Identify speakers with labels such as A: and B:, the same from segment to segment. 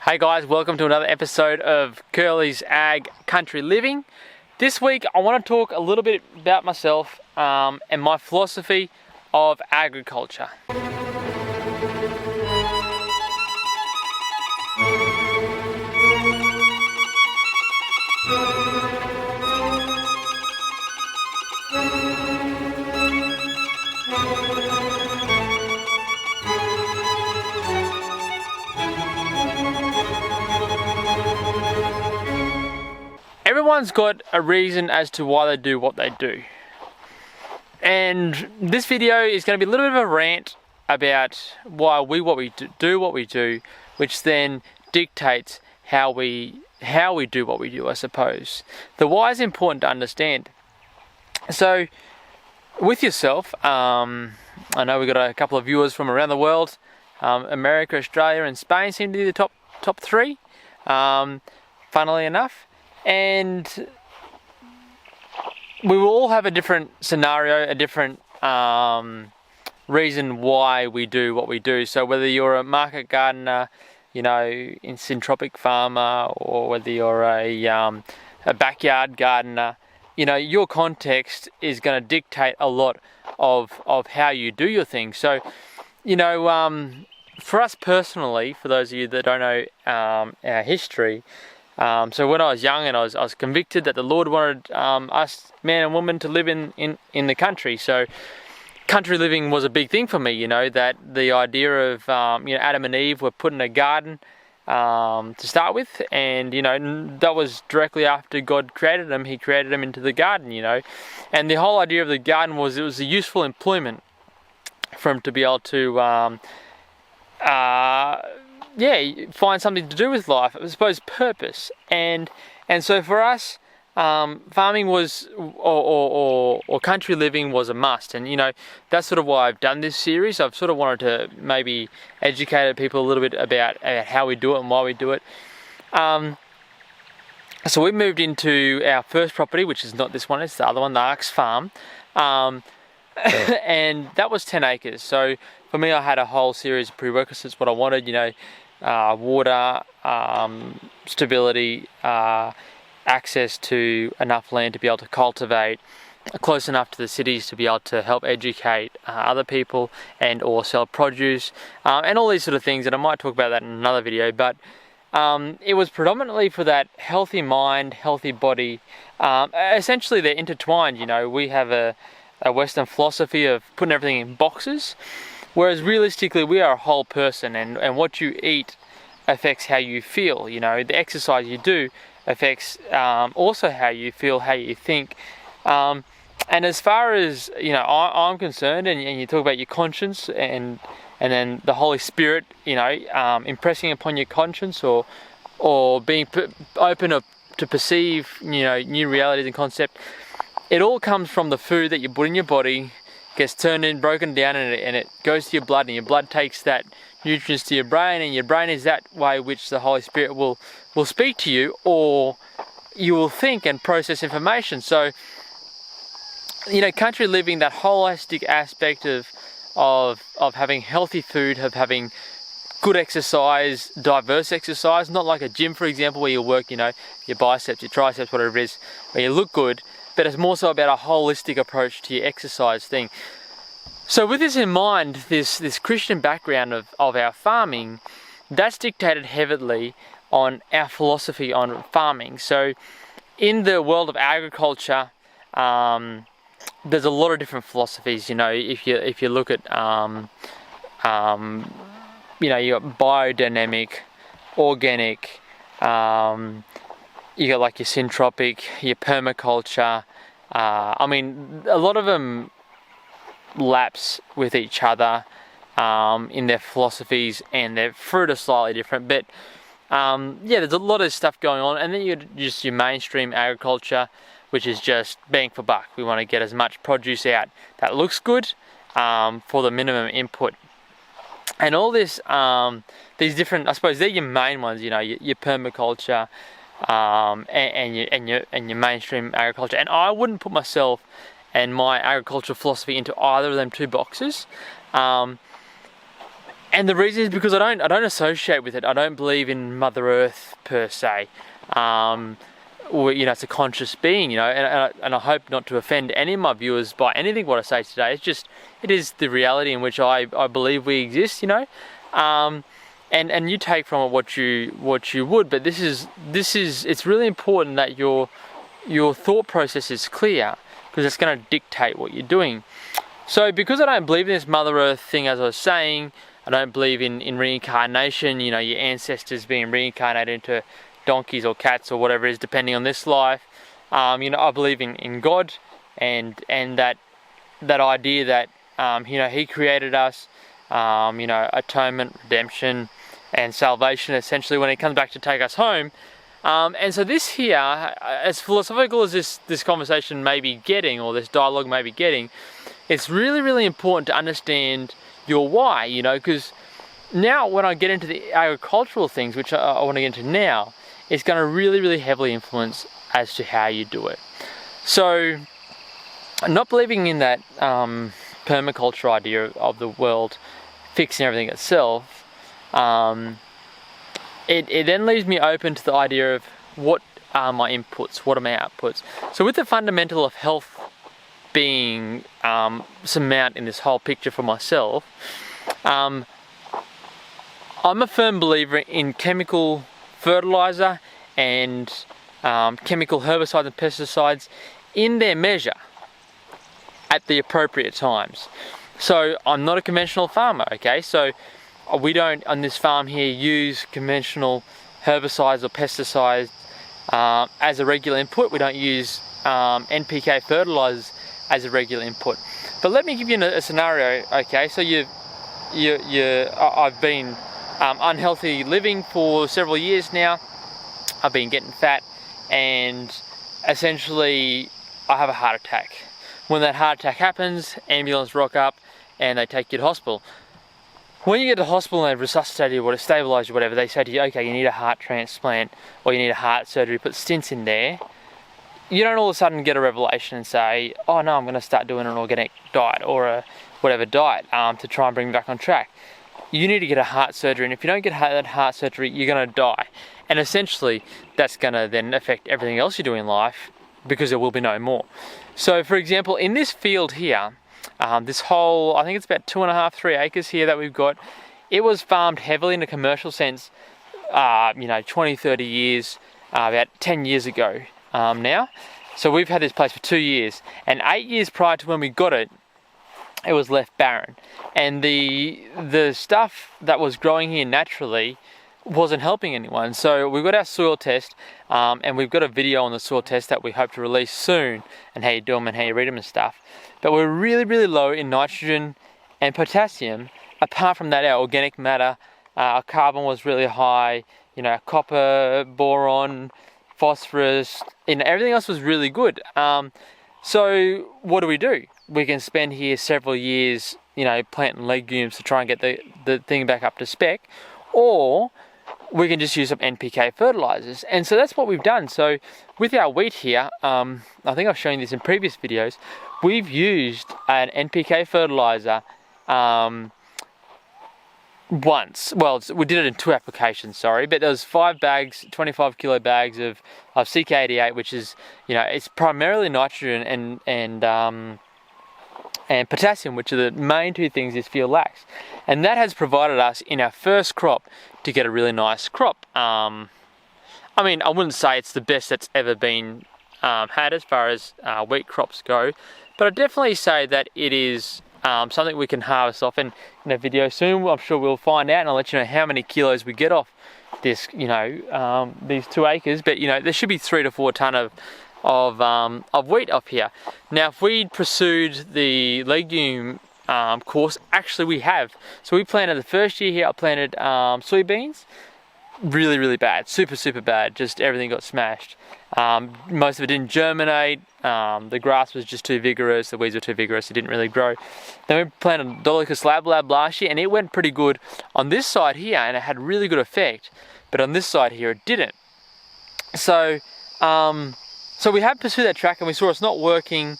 A: Hey guys, welcome to another episode of Curly's Ag Country Living. This week I want to talk a little bit about myself and my philosophy of agriculture. Everyone's got a reason as to why they do what they do. And this video is going to be a little bit of a rant about why we do what we do, which then dictates how we do what we do, I suppose. The why is important to understand. So, with yourself, I know we've got a couple of viewers from around the world. America, Australia, and Spain seem to be the top three, funnily enough. And we will all have a different scenario, a different reason why we do what we do. So whether you're a market gardener, in syntropic farmer, or whether you're a backyard gardener, your context is going to dictate a lot of how you do your thing. So, for us personally, for those of you that don't know our history, so when I was young and I was convicted that the Lord wanted us, man and woman, to live in the country. So country living was a big thing for me, that the idea of, Adam and Eve were put in a garden to start with. And, that was directly after God created them. He created them into the garden, And the whole idea of the garden was it was a useful employment for them to be able to find something to do with life. I suppose purpose, and so for us, farming was or country living was a must, and that's sort of why I've done this series. I've sort of wanted to maybe educate people a little bit about how we do it and why we do it. So we moved into our first property, which is not this one; it's the other one, the Arks Farm, and that was 10 acres. So for me, I had a whole series of prerequisites. What I wanted, water, stability, access to enough land to be able to cultivate, close enough to the cities to be able to help educate other people and or sell produce, and all these sort of things. And I might talk about that in another video, but it was predominantly for that healthy mind, healthy body. Essentially they're intertwined. We have a Western philosophy of putting everything in boxes, whereas realistically we are a whole person, and what you eat affects how you feel. The exercise you do affects also how you feel, how you think. And as far as I'm concerned, and you talk about your conscience and then the Holy Spirit, impressing upon your conscience or being open to perceive new realities and concepts. It all comes from the food that you put in your body, gets turned in, broken down, and it goes to your blood, and your blood takes that nutrients to your brain, and your brain is that way which the Holy Spirit will speak to you, or you will think and process information. So, country living, that holistic aspect of having healthy food, of having good exercise, diverse exercise, not like a gym, for example, where you work, your biceps, your triceps, whatever it is, where you look good, but it's more so about a holistic approach to your exercise thing. So with this in mind, this Christian background of our farming, that's dictated heavily on our philosophy on farming. So in the world of agriculture, there's a lot of different philosophies. If you look at you got biodynamic, organic, you got like your syntropic, your permaculture. A lot of them lapse with each other in their philosophies, and their fruit are slightly different. But there's a lot of stuff going on. And then you got just your mainstream agriculture, which is just bang for buck. We want to get as much produce out that looks good for the minimum input. And all this, these different, I suppose they're your main ones. Your permaculture, and your mainstream agriculture. And I wouldn't put myself and my agricultural philosophy into either of them two boxes. And the reason is because I don't associate with it. I don't believe in Mother Earth per se. Or, you know, it's a conscious being, you know, and I hope not to offend any of my viewers by anything what I say today. It's just, it is the reality in which I believe we exist, you know. And you take from it what you would, but this is it's really important that your thought process is clear, because it's going to dictate what you're doing. So because I don't believe in this Mother Earth thing, as I was saying, I don't believe in reincarnation, you know, your ancestors being reincarnated into donkeys or cats or whatever it is, depending on this life. You know, I believe in God and that idea that you know, He created us, you know, atonement, redemption, and salvation, essentially, when He comes back to take us home. And so this here, as philosophical as this conversation may be getting, or this dialogue may be getting, it's really, really important to understand your why, you know, because now when I get into the agricultural things, which I want to get into now, it's going to really, really heavily influence as to how you do it. So, not believing in that permaculture idea of the world fixing everything itself, it then leaves me open to the idea of what are my inputs, what are my outputs. So with the fundamental of health being surmount in this whole picture for myself, I'm a firm believer in chemical fertilizer and chemical herbicides and pesticides in their measure at the appropriate times. So I'm not a conventional farmer, okay? So we don't, on this farm here, use conventional herbicides or pesticides as a regular input. We don't use NPK fertilizers as a regular input. But let me give you a scenario, okay? So I've been unhealthy living for several years now. I've been getting fat, and essentially I have a heart attack. When that heart attack happens, ambulance rock up and they take you to hospital. When you get to hospital and they've resuscitated you or stabilised you, whatever, they say to you, okay, you need a heart transplant or you need a heart surgery, put stents in there. You don't all of a sudden get a revelation and say, oh no, I'm going to start doing an organic diet or a whatever diet to try and bring me back on track. You need to get a heart surgery, and if you don't get that heart surgery, you're going to die. And essentially, that's going to then affect everything else you do in life, because there will be no more. So for example, in this field here, this whole, I think it's about 2.5, 3 acres here that we've got, it was farmed heavily in a commercial sense, you know, 20, 30 years, about 10 years ago now. So we've had this place for 2 years, and 8 years prior to when we got it, it was left barren. And the stuff that was growing here naturally wasn't helping anyone. So we've got our soil test, and we've got a video on the soil test that we hope to release soon, and how you do them and how you read them and stuff. But we're really, really low in nitrogen and potassium. Apart from that, our organic matter, our carbon was really high, you know, copper, boron, phosphorus, you know, everything else was really good. So what do? We can spend here several years, you know, planting legumes to try and get the thing back up to spec, or we can just use some NPK fertilizers. And so that's what we've done. So with our wheat here, I think I've shown this in previous videos, we've used an NPK fertilizer once. Well, we did it in 2 applications, sorry, but there was 5 bags, 25 kilo bags of CK88, which is, you know, it's primarily nitrogen and potassium, which are the main 2 things this field lacks. And that has provided us in our first crop to get a really nice crop. I mean, I wouldn't say it's the best that's ever been had as far as wheat crops go, but I'd definitely say that it is something we can harvest off. And in a video soon, I'm sure we'll find out, and I'll let you know how many kilos we get off this, you know, these 2 acres. But you know, there should be 3 to 4 ton of wheat up here. Now, if we'd pursued the legume course, actually we have. So we planted the first year here, I planted soybeans. Really, really bad, super bad, just everything got smashed. Most of it didn't germinate, the grass was just too vigorous, the weeds were too vigorous, it didn't really grow. Then we planted Dolichos Lab last year, and it went pretty good on this side here, and it had really good effect, but on this side here it didn't. So we had pursued that track, and we saw it's not working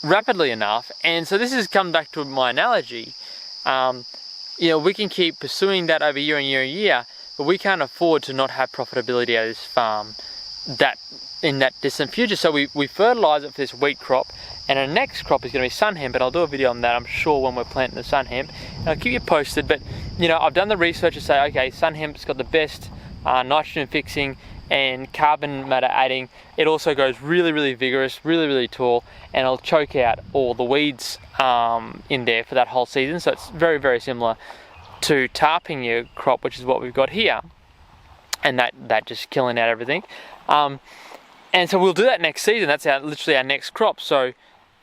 A: rapidly enough. And so this has come back to my analogy. we can keep pursuing that over year and year and year, but we can't afford to not have profitability out of this farm in that distant future. So we fertilise it for this wheat crop, and our next crop is going to be sun hemp, and I'll do a video on that, I'm sure, when we're planting the sun hemp, and I'll keep you posted. But I've done the research to say, okay, sun hemp's got the best nitrogen fixing and carbon matter adding. It also grows really, really vigorous, really, really tall, and it'll choke out all the weeds in there for that whole season. So it's very, very similar to tarping your crop, which is what we've got here, and that just killing out everything. And so we'll do that next season. That's literally our next crop. So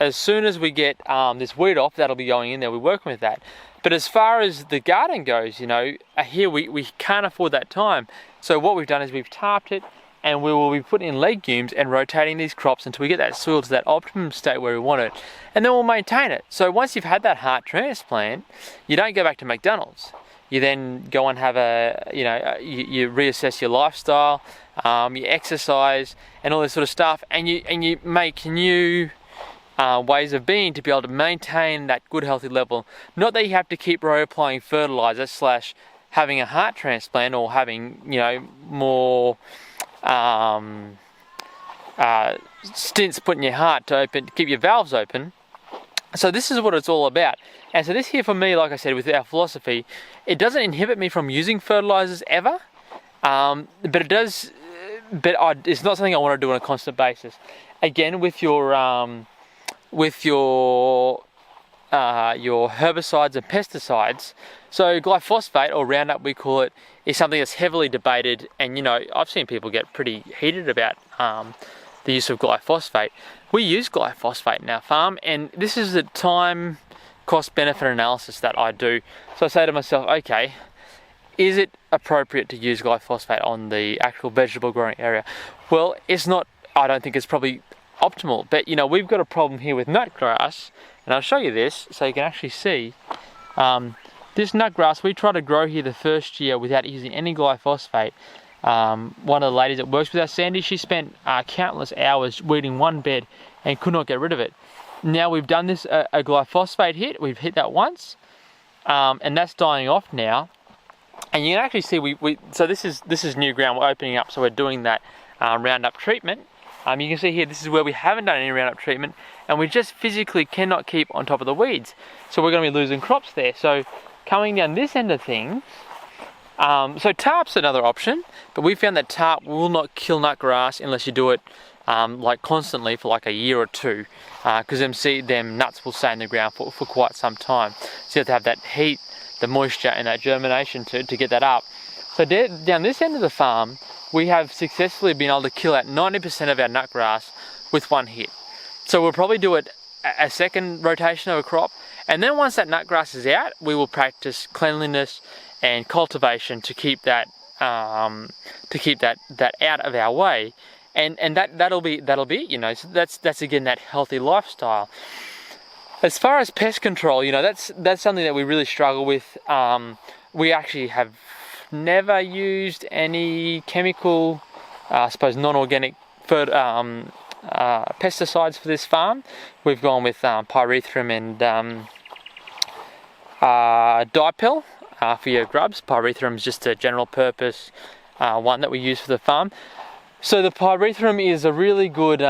A: as soon as we get this weed off, that'll be going in there. We're working with that. But as far as the garden goes, here we can't afford that time. So what we've done is we've tarped it, and we will be putting in legumes and rotating these crops until we get that soil to that optimum state where we want it, and then we'll maintain it. So once you've had that heart transplant, you don't go back to McDonald's. You then go and have you reassess your lifestyle, you exercise and all this sort of stuff, and you make new ways of being to be able to maintain that good healthy level. Not that you have to keep reapplying fertilizer / having a heart transplant, or having more stints put in your heart to keep your valves open. So this is what it's all about. And so this here for me, like I said, with our philosophy, it doesn't inhibit me from using fertilizers ever, but it does. But it's not something I want to do on a constant basis. Again, with your herbicides and pesticides. So glyphosate, or Roundup we call it, is something that's heavily debated, and I've seen people get pretty heated about the use of glyphosate. We use glyphosate in our farm, and this is the time cost benefit analysis that I do. So I say to myself, okay, is it appropriate to use glyphosate on the actual vegetable growing area? Well, it's not. I don't think it's probably optimal, but we've got a problem here with nutgrass, and I'll show you this so you can actually see. This nutgrass we tried to grow here the first year without using any glyphosate. One of the ladies that works with us, Sandy, she spent countless hours weeding one bed and could not get rid of it. Now we've done this a glyphosate hit. We've hit that once, and that's dying off now. And you can actually see so this is new ground we're opening up, so we're doing that Roundup treatment. You can see here, this is where we haven't done any Roundup treatment, and we just physically cannot keep on top of the weeds. So we're going to be losing crops there. So coming down this end of things, so tarp's another option, but we found that tarp will not kill nutgrass unless you do it like constantly for like a year or two, because them nuts will stay in the ground for quite some time. So you have to have that heat, the moisture, and that germination to get that up. So down this end of the farm, we have successfully been able to kill out 90% of our nutgrass with one hit. So we'll probably do it a second rotation of a crop, and then once that nutgrass is out, we will practice cleanliness and cultivation to keep that out of our way, and that'll be it. So that's again that healthy lifestyle. As far as pest control, that's something that we really struggle with. We actually have never used any chemical, I suppose non-organic pesticides for this farm. We've gone with pyrethrum and dipel for your grubs. Pyrethrum is just a general purpose one that we use for the farm. So the pyrethrum is a really good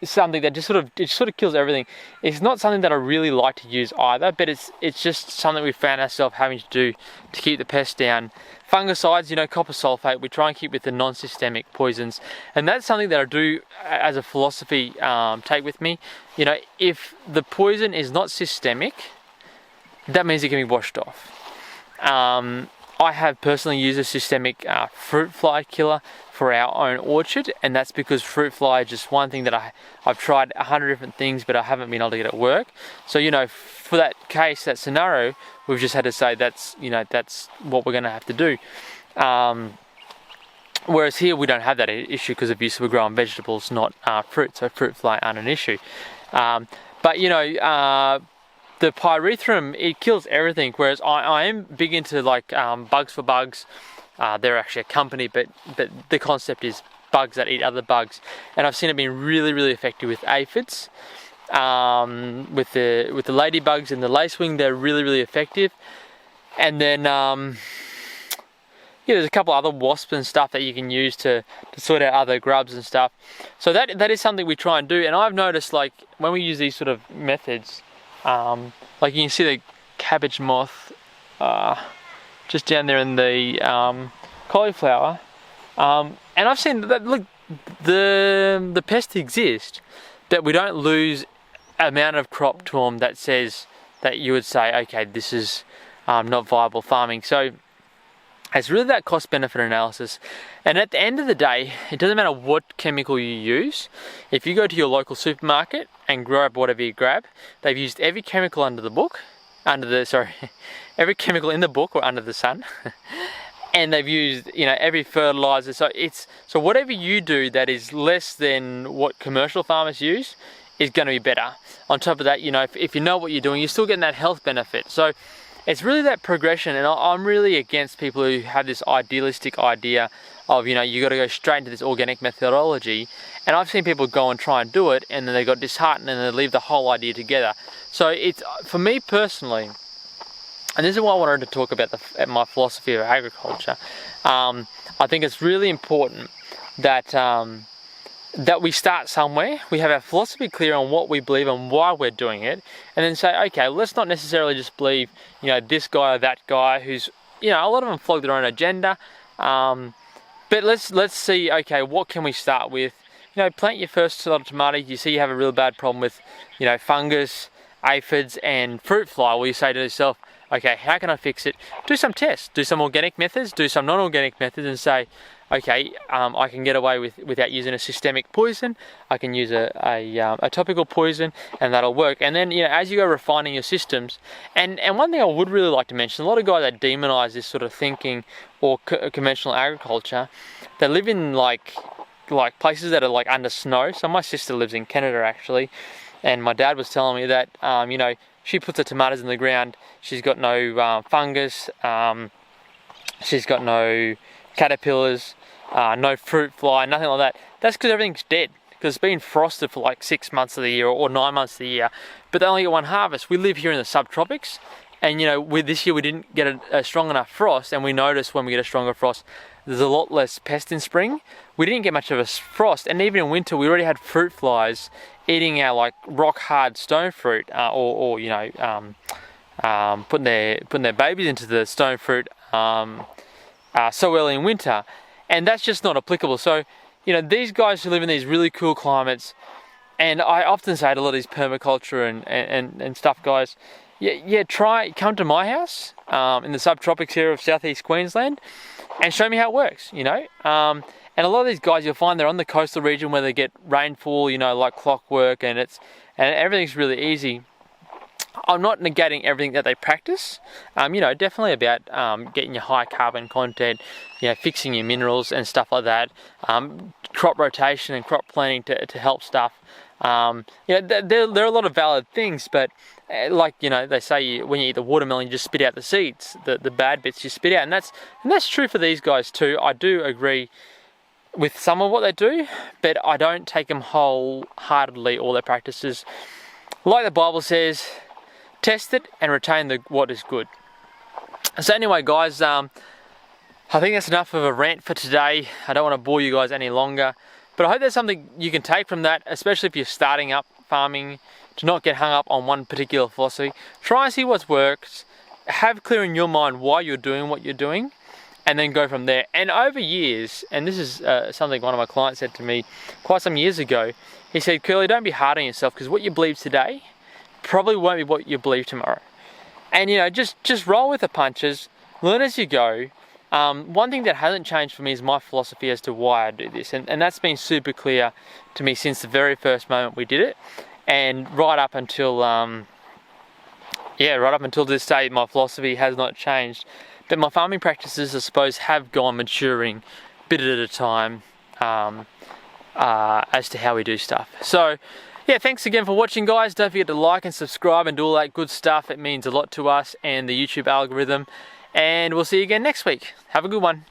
A: something that just sort of kills everything. It's not something that I really like to use either, but it's just something we found ourselves having to do to keep the pests down. Fungicides, copper sulfate, we try and keep with the non-systemic poisons, and that's something that I do as a philosophy take with me. If the poison is not systemic, that means it can be washed off. I have personally used a systemic fruit fly killer for our own orchard, and that's because fruit fly is just one thing that I've tried 100 different things, but I haven't been able to get it work. So for that case, that scenario, we've just had to say that's what we're going to have to do. Whereas here we don't have that issue because obviously we're growing vegetables, not fruit, so fruit fly aren't an issue. But the pyrethrum, it kills everything, whereas I am big into Bugs for Bugs. They're actually a company, but the concept is bugs that eat other bugs, and I've seen it being really, really effective with aphids. With the ladybugs and the lacewing, they're really, really effective. And then yeah, there's a couple other wasps and stuff that you can use to sort out other grubs and stuff. So that is something we try and do. And I've noticed, like, when we use these sort of methods, like you can see the cabbage moth just down there in the cauliflower, and I've seen that, look, the pests exist, that we don't lose amount of crop to them that says that you would say, okay, this is not viable farming. So it's really that cost benefit analysis. And at the end of the day, it doesn't matter what chemical you use. If you go to your local supermarket and grab whatever you grab, they've used every chemical under the book, every chemical in the book or under the sun. And they've used, you know, every fertilizer. So whatever you do that is less than what commercial farmers use is going to be better. On top of that, you know, if you know what you're doing, you're still getting that health benefit. So it's really that progression, and I'm really against people who have this idealistic idea of, you know, you got to go straight into this organic methodology. And I've seen people go and try and do it, and then they got disheartened and they leave the whole idea together. So it's, for me personally, and this is why I wanted to talk about my philosophy of agriculture. I think it's really important that that we start somewhere, we have our philosophy clear on what we believe and why we're doing it, and then say, okay, let's not necessarily just believe, you know, this guy or that guy who's, you know, a lot of them flog their own agenda, but let's see, okay, what can we start with? You know, plant your first lot of tomatoes, you see you have a real bad problem with, you know, fungus, aphids and fruit fly. Well, you say to yourself, okay, how can I fix it? Do some tests, do some organic methods, do some non-organic methods, and say, okay, I can get away without using a systemic poison. I can use a topical poison, and that'll work. And then, you know, as you go refining your systems, and one thing I would really like to mention, a lot of guys that demonize this sort of thinking or conventional agriculture, they live in like places that are like under snow. So my sister lives in Canada actually, and my dad was telling me that, you know, she puts her tomatoes in the ground, she's got no fungus, she's got no caterpillars, no fruit fly, nothing like that. That's because everything's dead, because it's been frosted for like 6 months of the year or 9 months of the year, but they only get one harvest. We live here in the subtropics, and you know, this year we didn't get a strong enough frost, and we noticed when we get a stronger frost, there's a lot less pest in spring. We didn't get much of a frost, and even in winter we already had fruit flies eating our like rock hard stone fruit, or you know, putting their babies into the stone fruit so early in winter, and that's just not applicable. So, you know, these guys who live in these really cool climates, and I often say to a lot of these permaculture and stuff guys, come to my house in the subtropics here of southeast Queensland and show me how it works, you know. And a lot of these guys, you'll find they're on the coastal region where they get rainfall, you know, like clockwork, and everything's really easy. I'm not negating everything that they practice. You know, definitely about getting your high carbon content, you know, fixing your minerals and stuff like that. Crop rotation and crop planting to help stuff. You know, there are a lot of valid things, but like, you know, they say when you eat the watermelon, you just spit out the seeds, the bad bits you spit out, and that's true for these guys too. I do agree with some of what they do, but I don't take them wholeheartedly, all their practices. Like the Bible says, test it and retain what is good. So anyway guys, I think that's enough of a rant for today. I don't want to bore you guys any longer, but I hope there's something you can take from that, especially if you're starting up farming, to not get hung up on one particular philosophy. Try and see what works, have clear in your mind why you're doing what you're doing, and then go from there. And over years, and this is something one of my clients said to me quite some years ago, he said, Curly, don't be hard on yourself, because what you believe today probably won't be what you believe tomorrow. And you know, just roll with the punches, learn as you go. One thing that hasn't changed for me is my philosophy as to why I do this, and that's been super clear to me since the very first moment we did it, and right up until this day, my philosophy has not changed. But my farming practices, I suppose, have gone maturing bit at a time as to how we do stuff. So yeah, thanks again for watching guys. Don't forget to like and subscribe and do all that good stuff. It means a lot to us and the YouTube algorithm. And we'll see you again next week. Have a good one.